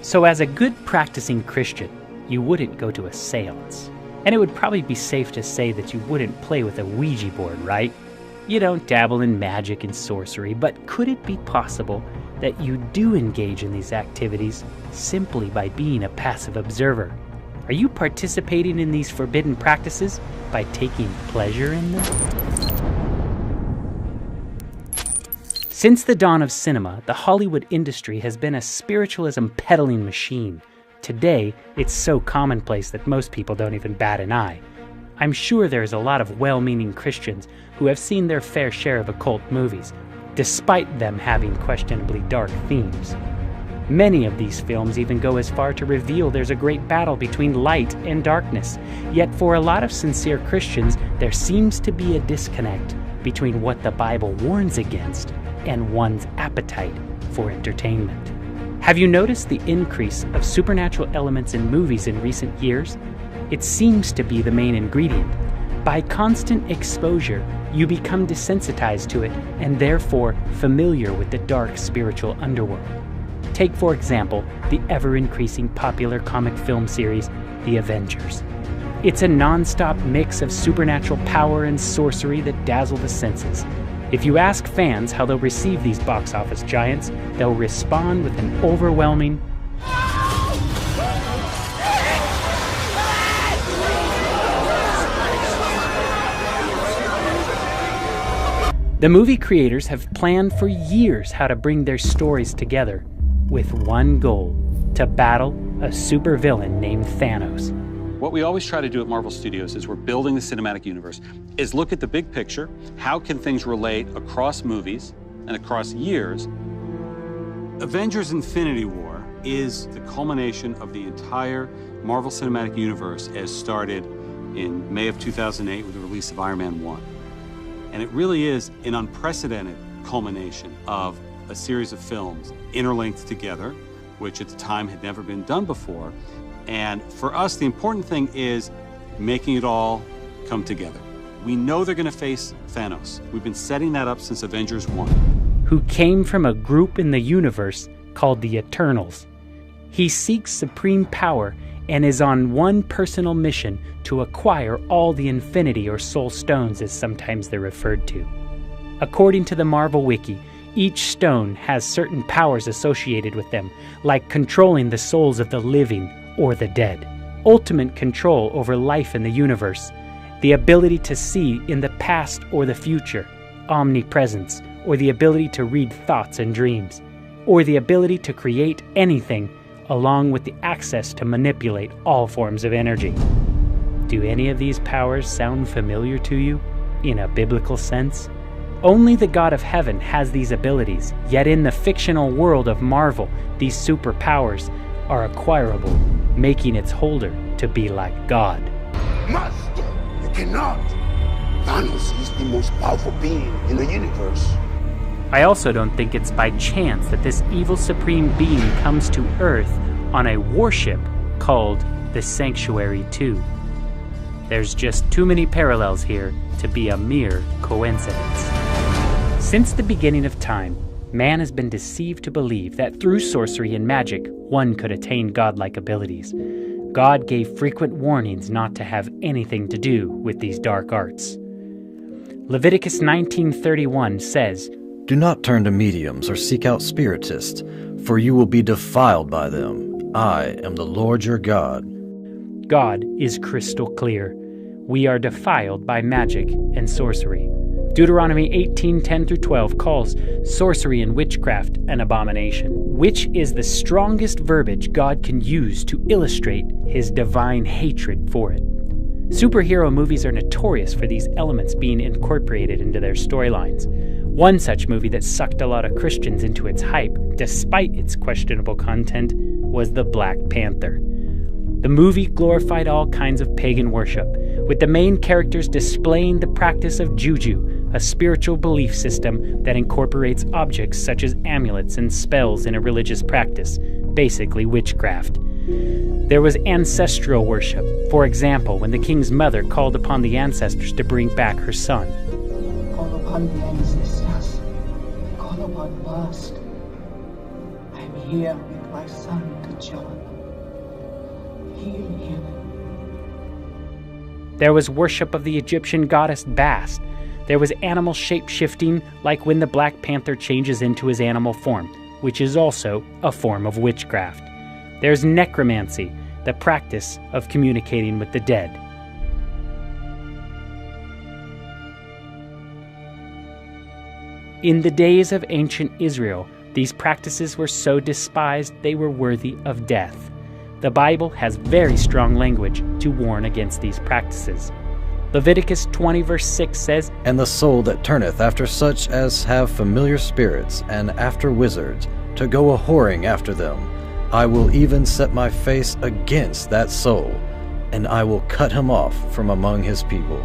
So as a good practicing Christian, you wouldn't go to a seance. And it would probably be safe to say that you wouldn't play with a Ouija board, right? You don't dabble in magic and sorcery, but could it be possible that you do engage in these activities simply by being a passive observer? Are you participating in these forbidden practices by taking pleasure in them? Since the dawn of cinema, the Hollywood industry has been a spiritualism peddling machine. Today, it's so commonplace that most people don't even bat an eye. I'm sure there's a lot of well-meaning Christians who have seen their fair share of occult movies, despite them having questionably dark themes. Many of these films even go as far to reveal there's a great battle between light and darkness. Yet for a lot of sincere Christians, there seems to be a disconnect between what the Bible warns against and one's appetite for entertainment. Have you noticed the increase of supernatural elements in movies in recent years? It seems to be the main ingredient. By constant exposure, you become desensitized to it and therefore familiar with the dark spiritual underworld. Take, for example, the ever-increasing popular comic film series, The Avengers. It's a non-stop mix of supernatural power and sorcery that dazzle the senses. If you ask fans how they'll receive these box office giants, they'll respond with an overwhelming The movie creators have planned for years how to bring their stories together with one goal: to battle a supervillain named Thanos. What we always try to do at Marvel Studios is we're building the cinematic universe, is look at the big picture, how can things relate across movies and across years. Avengers Infinity War is the culmination of the entire Marvel Cinematic Universe as started in May of 2008 with the release of Iron Man 1. And it really is an unprecedented culmination of a series of films interlinked together, which at the time had never been done before. And for us, the important thing is making it all come together. We know they're going to face Thanos. We've been setting that up since Avengers 1. Who came from a group in the universe called the Eternals. He seeks supreme power and is on one personal mission to acquire all the Infinity or Soul Stones, as sometimes they're referred to. According to the Marvel Wiki, each stone has certain powers associated with them, like controlling the souls of the living or the dead, ultimate control over life in the universe, the ability to see in the past or the future, omnipresence, or the ability to read thoughts and dreams, or the ability to create anything, along with the access to manipulate all forms of energy. Do any of these powers sound familiar to you, in a biblical sense? Only the God of heaven has these abilities, yet in the fictional world of Marvel, these superpowers are acquirable, making its holder to be like God. Master, you cannot. Thanos is the most powerful being in the universe. I also don't think it's by chance that this evil supreme being comes to Earth on a warship called the Sanctuary 2. There's just too many parallels here to be a mere coincidence. Since the beginning of time, man has been deceived to believe that through sorcery and magic, one could attain godlike abilities. God gave frequent warnings not to have anything to do with these dark arts. Leviticus 19:31 says, "Do not turn to mediums or seek out spiritists, for you will be defiled by them. I am the Lord your God." God is crystal clear. We are defiled by magic and sorcery. Deuteronomy 18:10-12 calls sorcery and witchcraft an abomination, which is the strongest verbiage God can use to illustrate his divine hatred for it. Superhero movies are notorious for these elements being incorporated into their storylines. One such movie that sucked a lot of Christians into its hype, despite its questionable content, was The Black Panther. The movie glorified all kinds of pagan worship, with the main characters displaying the practice of juju, a spiritual belief system that incorporates objects such as amulets and spells in a religious practice, basically witchcraft. There was ancestral worship, for example, when the king's mother called upon the ancestors to bring back her son. Call upon the ancestors. Call upon past. I'm here with my son to John. Heal him. There was worship of the Egyptian goddess Bast. There was animal shape-shifting, like when the Black Panther changes into his animal form, which is also a form of witchcraft. There's necromancy, the practice of communicating with the dead. In the days of ancient Israel, these practices were so despised they were worthy of death. The Bible has very strong language to warn against these practices. Leviticus 20 verse 6 says, And the soul that turneth after such as have familiar spirits, and after wizards, to go a-whoring after them, I will even set my face against that soul, and I will cut him off from among his people.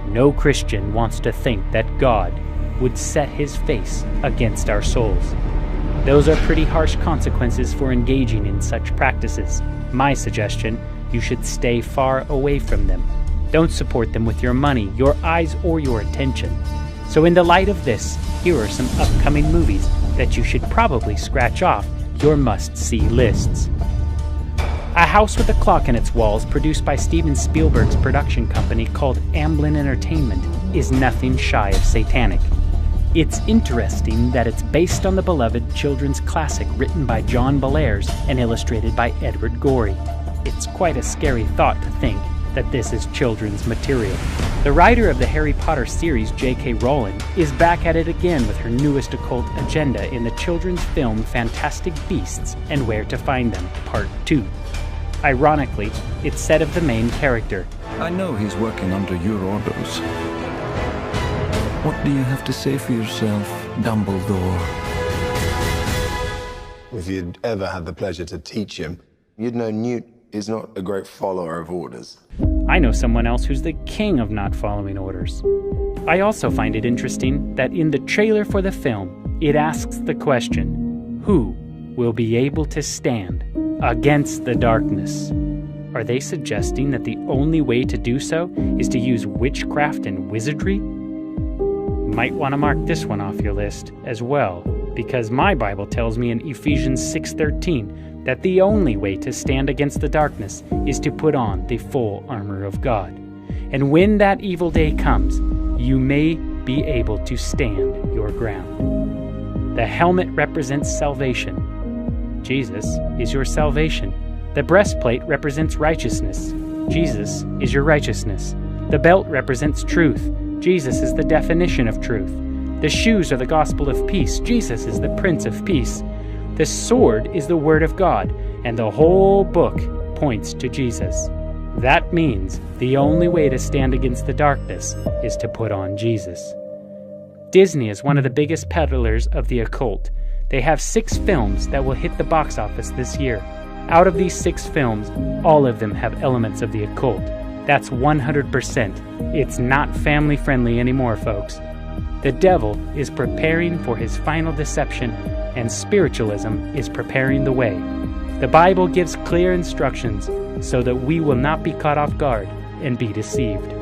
No Christian wants to think that God would set his face against our souls. Those are pretty harsh consequences for engaging in such practices. My suggestion, you should stay far away from them. Don't support them with your money, your eyes, or your attention. So in the light of this, here are some upcoming movies that you should probably scratch off your must-see lists. A House with a Clock in Its Walls, produced by Steven Spielberg's production company called Amblin Entertainment, is nothing shy of satanic. It's interesting that it's based on the beloved children's classic written by John Bellairs and illustrated by Edward Gorey. It's quite a scary thought to think that this is children's material. The writer of the Harry Potter series, J.K. Rowling, is back at it again with her newest occult agenda in the children's film Fantastic Beasts and Where to Find Them, Part 2. Ironically, it's said of the main character, I know he's working under your orders. What do you have to say for yourself, Dumbledore? If you'd ever had the pleasure to teach him, you'd know Newt is not a great follower of orders. I know someone else who's the king of not following orders. I also find it interesting that in the trailer for the film, it asks the question, who will be able to stand against the darkness? Are they suggesting that the only way to do so is to use witchcraft and wizardry? Might want to mark this one off your list as well, because my Bible tells me in Ephesians 6:13 that the only way to stand against the darkness is to put on the full armor of God. And when that evil day comes, you may be able to stand your ground. The helmet represents salvation. Jesus is your salvation. The breastplate represents righteousness. Jesus is your righteousness. The belt represents truth. Jesus is the definition of truth. The shoes are the gospel of peace. Jesus is the Prince of Peace. The sword is the word of God, and the whole book points to Jesus. That means the only way to stand against the darkness is to put on Jesus. Disney is one of the biggest peddlers of the occult. They have 6 films that will hit the box office this year. Out of these 6 films, all of them have elements of the occult. That's 100%. It's not family-friendly anymore, folks. The devil is preparing for his final deception, and spiritualism is preparing the way. The Bible gives clear instructions so that we will not be caught off guard and be deceived.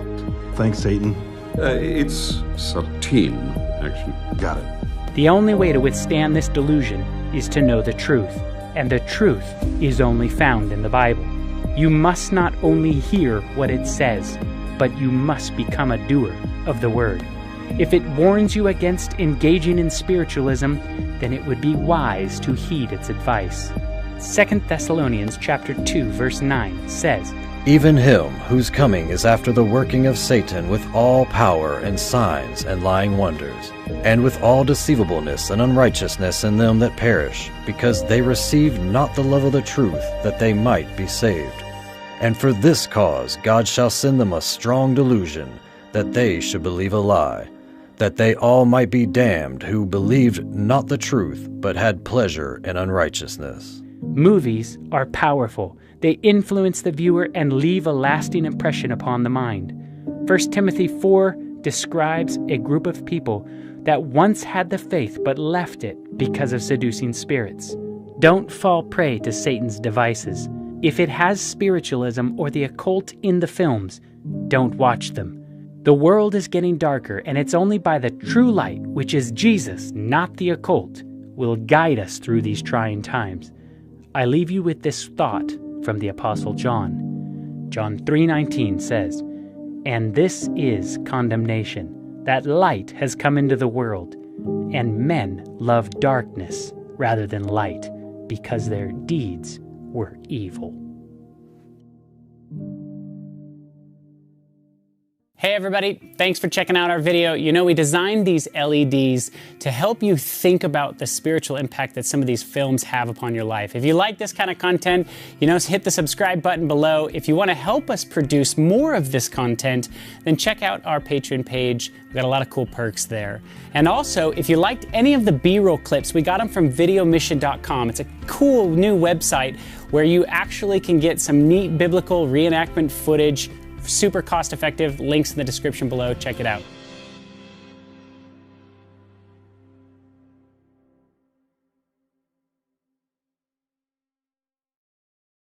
Thanks, Satan. It's subtle, actually. Got it. The only way to withstand this delusion is to know the truth, and the truth is only found in the Bible. You must not only hear what it says, but you must become a doer of the word. If it warns you against engaging in spiritualism, then it would be wise to heed its advice. 2 Thessalonians chapter 2, verse 9 says, Even him whose coming is after the working of Satan with all power and signs and lying wonders, and with all deceivableness and unrighteousness in them that perish, because they received not the love of the truth, that they might be saved. And for this cause God shall send them a strong delusion, that they should believe a lie, that they all might be damned who believed not the truth, but had pleasure in unrighteousness. Movies are powerful. They influence the viewer and leave a lasting impression upon the mind. 1 Timothy 4 describes a group of people that once had the faith but left it because of seducing spirits. Don't fall prey to Satan's devices. If it has spiritualism or the occult in the films, don't watch them. The world is getting darker, and it's only by the true light, which is Jesus, not the occult, will guide us through these trying times. I leave you with this thought from the Apostle John. John 3:19 says, "And this is condemnation, that light has come into the world, and men love darkness rather than light, because their deeds were evil." Hey everybody, thanks for checking out our video. You know, we designed these LEDs to help you think about the spiritual impact that some of these films have upon your life. If you like this kind of content, you know, hit the subscribe button below. If you want to help us produce more of this content, then check out our Patreon page. We've got a lot of cool perks there. And also, if you liked any of the B-roll clips, we got them from videomission.com. It's a cool new website where you actually can get some neat biblical reenactment footage, super cost effective. Links in the description below. Check it out.